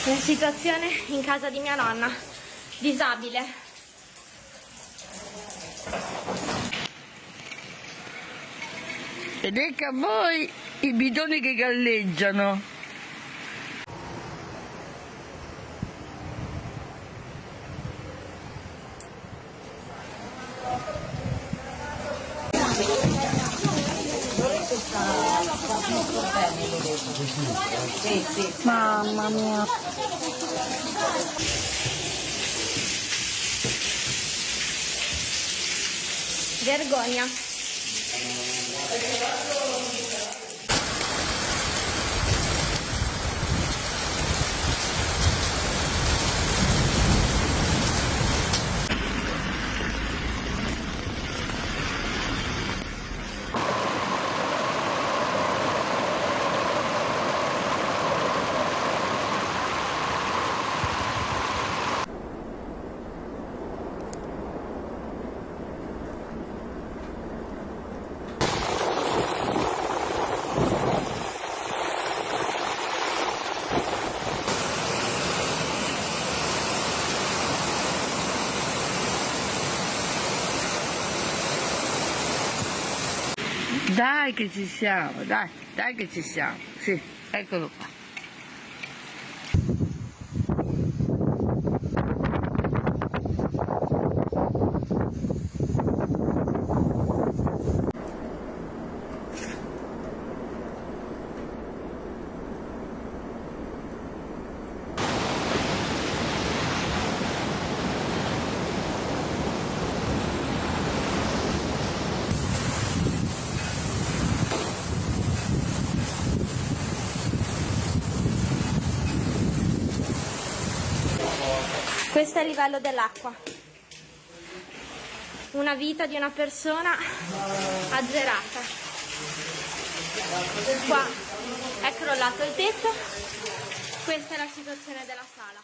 Una situazione in casa di mia nonna, disabile. Ed ecco a voi i bidoni che galleggiano. Mamma mia. Vergogna. Dai che ci siamo, dai che ci siamo. Sì, eccolo qua. Questo è il livello dell'acqua. Una vita di una persona azzerata. Qua è crollato il tetto. Questa è la situazione della sala.